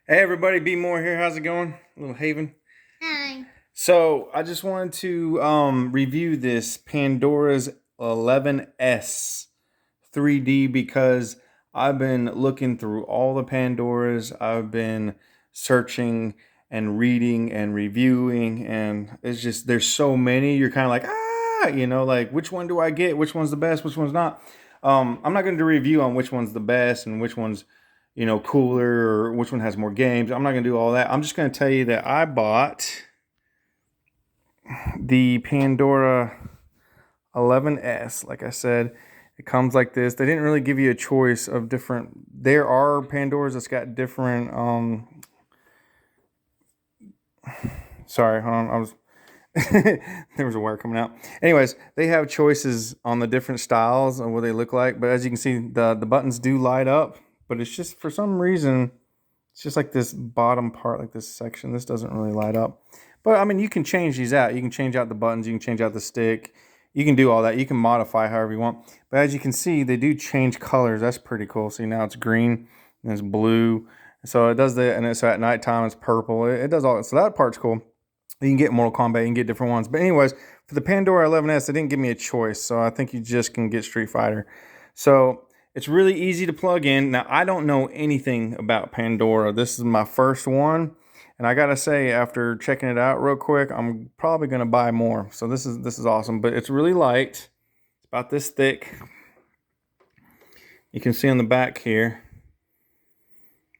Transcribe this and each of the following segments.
Hey everybody, Be More here. How's it going? Little Haven. Hi. So I just wanted to review this Pandora's 11S 3D because I've been looking through all the Pandoras. I've been searching and reading and reviewing, and it's just there's so many. You're kind of like like which one do I get? Which one's the best? Which one's not? I'm not going to do a review on which one's the best and which one's cooler or which one has more games. I'm not going to do all that. I'm just going to tell you that I bought the Pandora 11S. Like I said, it comes like this. They didn't really give you a choice of different. There are Pandoras that's got different. Sorry, hold on. I was there was a wire coming out. Anyways, they have choices on the different styles and what they look like. But as you can see, the buttons do light up. But it's just for some reason, it's just like this bottom part, like this section. This doesn't really light up. But I mean, you can change these out. You can change out the buttons. You can change out the stick. You can do all that. You can modify however you want. But as you can see, they do change colors. That's pretty cool. See, now it's green and it's blue. So it does that. And so at nighttime, it's purple. It does all that. So that part's cool. You can get Mortal Kombat. You can get different ones. But anyways, for the Pandora 11S, they didn't give me a choice. So I think you just can get Street Fighter. So it's really easy to plug in. Now, I don't know anything about Pandora. This is my first one. And I gotta say, after checking it out real quick, I'm probably gonna buy more. So this is awesome. But it's really light. It's about this thick. You can see on the back here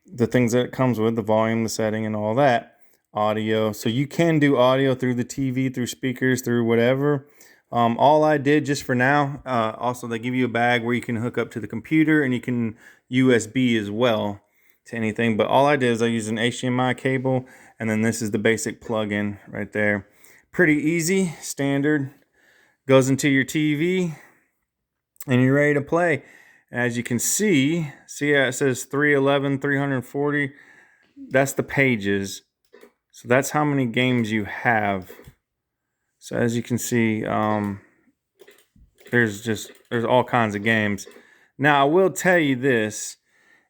the things that it comes with, the volume, the setting, and all that. Audio. So you can do audio through the TV, through speakers, through whatever. All I did just for now, also they give you a bag where you can hook up to the computer and you can USB as well to anything. But all I did is I used an HDMI cable, and then this is the basic plug-in right there. Pretty easy, standard. Goes into your TV, and you're ready to play. As you can see how it says 311, 340. That's the pages. So that's how many games you have. So as you can see, there's all kinds of games. Now I will tell you this: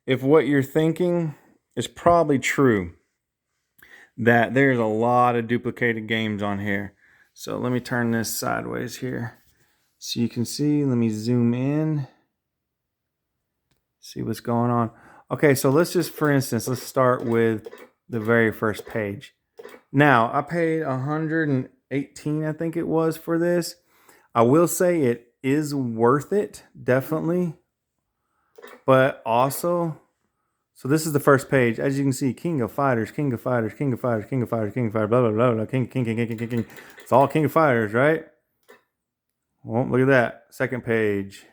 if what you're thinking is probably true, that there's a lot of duplicated games on here. So let me turn this sideways here, so you can see. Let me zoom in, see what's going on. Okay, so let's just, for instance, let's start with the very first page. Now I paid 118, I think it was, for this. I will say it is worth it, definitely. But also, so this is the first page. As you can see, King of Fighters, King of Fighters, King of Fighters, King of Fighters, King of Fighters, blah, blah, blah, blah, King, King, King, King, King, King, King. It's all King of Fighters, right? Well, look at that. Second page.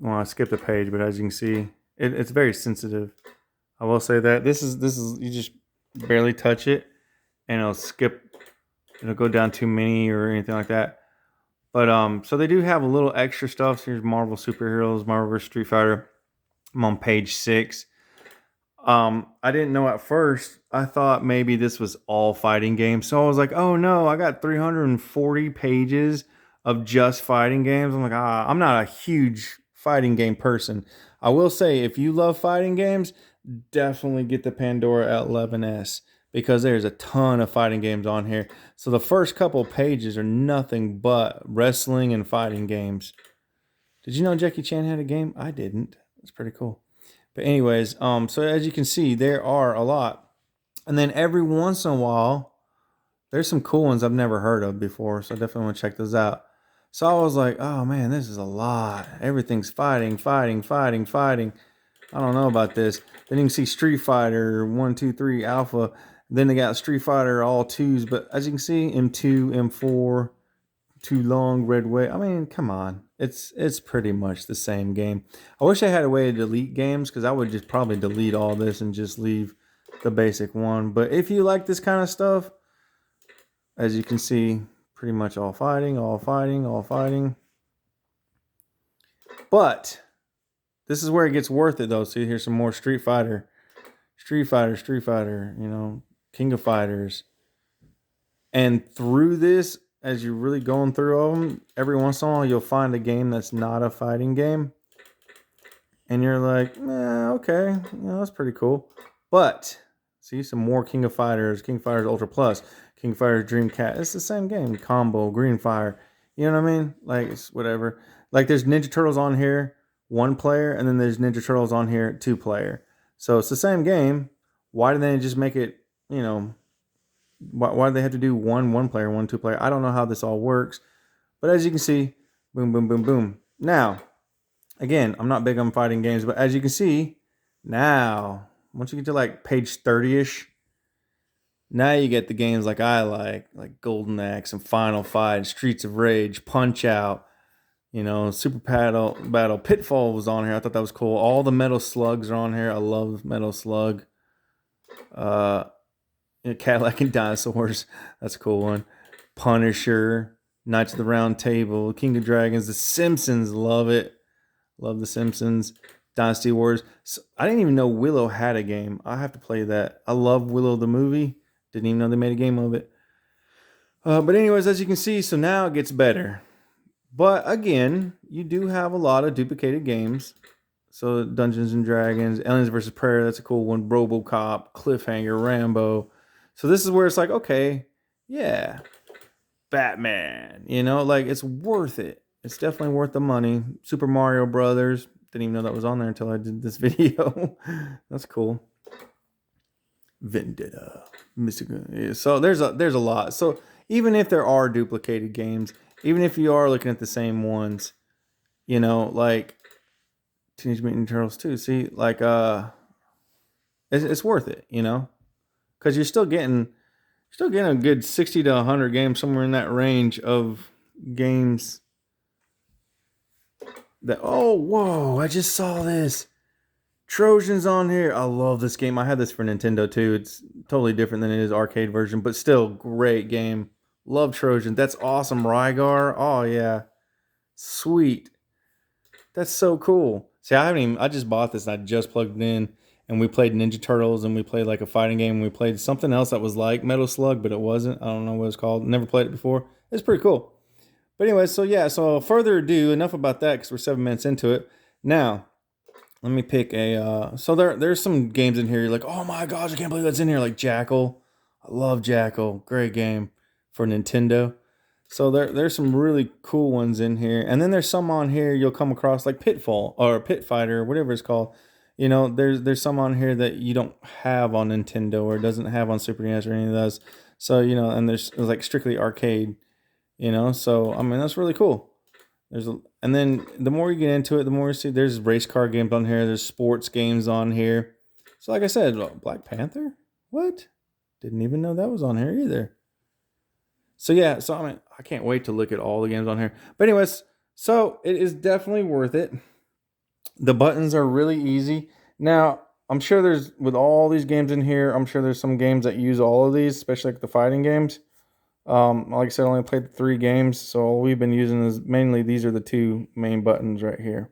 Well, I skipped a page, but as you can see, it's very sensitive. I will say that this is you just barely touch it, and it'll skip. It'll go down too many or anything like that. But so they do have a little extra stuff. So here's Marvel superheroes, Marvel vs. Street Fighter. I'm on page 6. I didn't know at first. I thought maybe this was all fighting games. So I was like, oh no, I got 340 pages of just fighting games. I'm like, I'm not a huge fighting game person. I will say, if you love fighting games, definitely get the Pandora 11S, because there's a ton of fighting games on here. So the first couple pages are nothing but wrestling and fighting games. Did you know Jackie Chan had a game? I didn't. That's pretty cool. But anyways, so as you can see, there are a lot. And then every once in a while, there's some cool ones I've never heard of before. So I definitely want to check those out. So I was like, oh man, this is a lot. Everything's fighting, fighting, fighting, fighting. I don't know about this. Then you can see Street Fighter 1, 2, 3 Alpha. Then they got Street Fighter all twos. But as you can see, M2, M4, Too Long, Red Way. I mean, come on. It's pretty much the same game. I wish I had a way to delete games, because I would just probably delete all this and just leave the basic one. But if you like this kind of stuff, as you can see, pretty much all fighting, all fighting, all fighting. But this is where it gets worth it, though. See, here's some more Street Fighter. Street Fighter, Street Fighter, King of Fighters. And through this, as you're really going through them, every once in a while you'll find a game that's not a fighting game. and you're like, okay, that's pretty cool. But see, some more King of Fighters, King of Fighters Ultra Plus, King of Fighters Dreamcat. It's the same game, combo, Green Fire. You know what I mean? Like it's whatever. Like there's Ninja Turtles on here, one player, and then there's Ninja Turtles on here, two player. So it's the same game. Why do they just make it? Why do they have to do one player, one two player? I don't know how this all works, but as you can see, boom, boom, boom, boom. Now, again, I'm not big on fighting games, but as you can see, now once you get to like page 30ish, now you get the games like I like Golden Axe and Final Fight, Streets of Rage, Punch Out, Super Battle, Pitfall was on here. I thought that was cool. All the Metal Slugs are on here. I love Metal Slug. Cadillac and Dinosaurs, that's a cool one. Punisher, Knights of the Round Table, King of Dragons, The Simpsons, love it. Love The Simpsons. Dynasty Wars. So, I didn't even know Willow had a game. I have to play that. I love Willow the movie. Didn't even know they made a game of it. But anyways, as you can see, so now it gets better. But again, you do have a lot of duplicated games. So Dungeons and Dragons, Aliens vs. Predator, that's a cool one. RoboCop, Cliffhanger, Rambo. So this is where it's like, okay, yeah, Batman. Like it's worth it. It's definitely worth the money. Super Mario Brothers. Didn't even know that was on there until I did this video. That's cool. Vendetta. Mystical. So there's a lot. So even if there are duplicated games, even if you are looking at the same ones, like Teenage Mutant Ninja Turtles 2, see, like it's worth it, because you're still getting a good 60 to 100 games, somewhere in that range of games. Whoa, I just saw this. Trojan's on here. I love this game. I had this for Nintendo too. It's totally different than it is arcade version, but still great game. Love Trojan. That's awesome. Rygar. Oh yeah. Sweet. That's so cool. See, I just bought this and I just plugged it in and we played Ninja Turtles and we played like a fighting game and we played something else that was like Metal Slug, but it wasn't. I don't know what it's called. Never played it before. It's pretty cool. But anyway, so further ado, enough about that because we're 7 minutes into it. Now, let me pick so there's some games in here you're like, oh my gosh, I can't believe that's in here. Like Jackal. I love Jackal. Great game for Nintendo. So there's some really cool ones in here. And then there's some on here you'll come across like Pitfall or Pit Fighter or whatever it's called. There's some on here that you don't have on Nintendo or doesn't have on Super NES or any of those. So, and there's like strictly arcade, so I mean that's really cool. And then the more you get into it, the more you see there's race car games on here, there's sports games on here. So like I said, Black Panther? What? Didn't even know that was on here either. So yeah, so I mean, I can't wait to look at all the games on here. But anyways, so it is definitely worth it. The buttons are really easy. Now, I'm sure with all these games in here, I'm sure there's some games that use all of these, especially like the fighting games. Like I said, I only played 3 games, so all we've been using is mainly these are the 2 main buttons right here.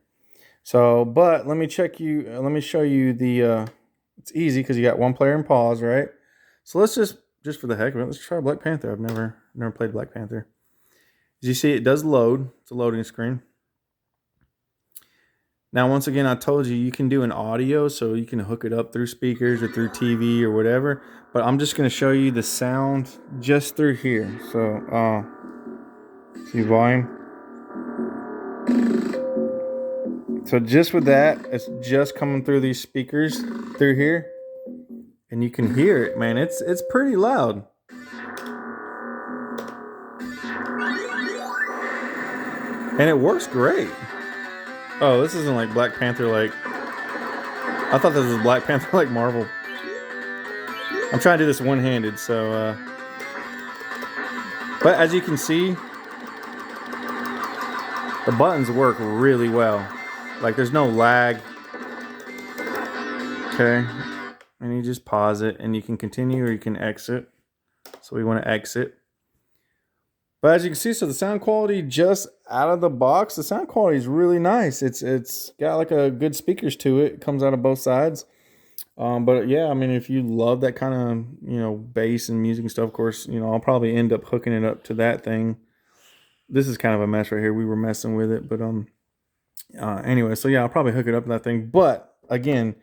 So, but let me show you the, it's easy because you got one player and pause, right? So let's just for the heck of it, let's try Black Panther. I've never played Black Panther. As you see, it does load. It's a loading screen. Now, once again, I told you can do an audio, so you can hook it up through speakers or through TV or whatever. But I'm just going to show you the sound just through here. So, see volume. So just with that, it's just coming through these speakers through here. And you can hear it, man. It's pretty loud. And it works great. Oh, this isn't like Black Panther like... I thought this was Black Panther like Marvel. I'm trying to do this one-handed, so... But as you can see, the buttons work really well. Like, there's no lag. Okay. And you just pause it, and you can continue or you can exit. So we want to exit. But as you can see, so the sound quality just out of the box, the sound quality is really nice. It's got like a good speakers to it. It comes out of both sides. But yeah, I mean, if you love that kind of, bass and music and stuff, of course, I'll probably end up hooking it up to that thing. This is kind of a mess right here. We were messing with it, but Anyway, so yeah, I'll probably hook it up to that thing. But again,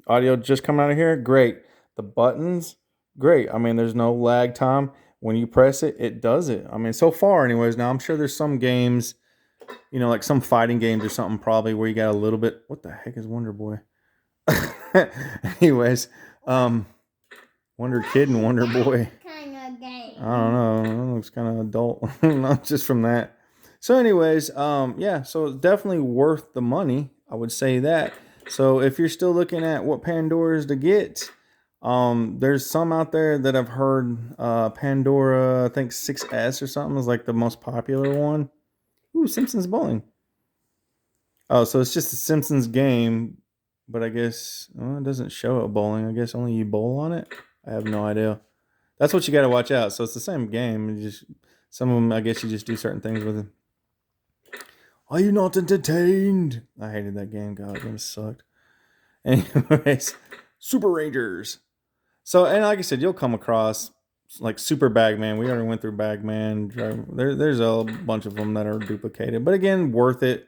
audio just coming out of here, great. The buttons, great. I mean, there's no lag time. When you press it, it does it. I mean, so far, anyways. Now I'm sure there's some games, like some fighting games or something, probably where you got a little bit. What the heck is Wonder Boy? Anyways, um, Wonder Kid and Wonder Boy. Kind of game. I don't know. It looks kind of adult. Not just from that. So, anyways, yeah. So it's definitely worth the money. I would say that. So if you're still looking at what Pandora's to get, there's some out there that I've heard. Pandora, I think 6S or something is like the most popular one. Ooh, Simpsons bowling. Oh, so it's just a Simpsons game, but I guess it doesn't show it bowling. I guess only you bowl on it. I have no idea. That's what you got to watch out. So it's the same game. You just some of them, I guess, you just do certain things with it. Are you not entertained? I hated that game. God, that game sucked. Anyways, Super Rangers. So, and like I said, you'll come across like Super Bagman. We already went through Bagman. There's a bunch of them that are duplicated, but again, worth it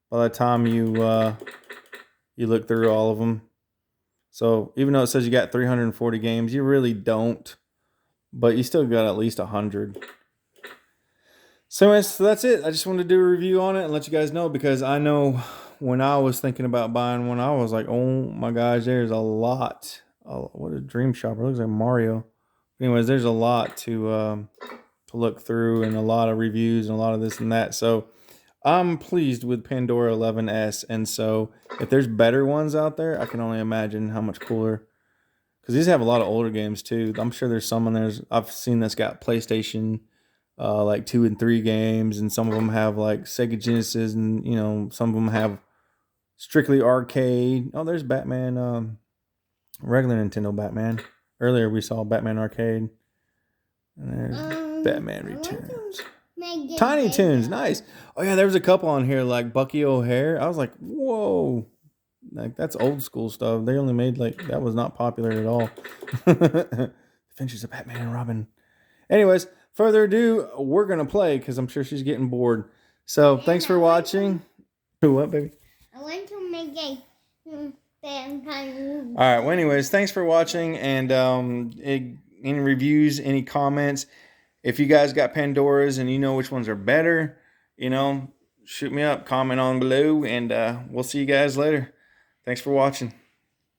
by the time you look through all of them. So even though it says you got 340 games, you really don't, but you still got at least 100. So, anyways, so that's it. I just wanted to do a review on it and let you guys know, because I know when I was thinking about buying one, I was like, oh my gosh, there's a lot. What a Dream Shopper. It looks like Mario. Anyways, there's a lot to look through and a lot of reviews and a lot of this and that. So I'm pleased with Pandora 11S. And so if there's better ones out there, I can only imagine how much cooler. Because these have a lot of older games too. I'm sure there's some in there. I've seen that's got PlayStation like 2 and 3 games, and some of them have like Sega Genesis, and some of them have strictly arcade. Oh, there's Batman, regular Nintendo Batman. Earlier we saw Batman Arcade, and there's Batman Returns. Tiny Toons, nice. Oh yeah, there was a couple on here like Bucky O'Hare. I was like, whoa, like that's old school stuff. They only made like that was not popular at all. Adventures of Batman and Robin. Anyways, further ado, we're gonna play because I'm sure she's getting bored. So thanks for watching. What, baby? I want to make a all right. Well, anyways, thanks for watching, and any reviews, any comments. If you guys got Pandoras and you know which ones are better, shoot me up, comment on below, and we'll see you guys later. Thanks for watching.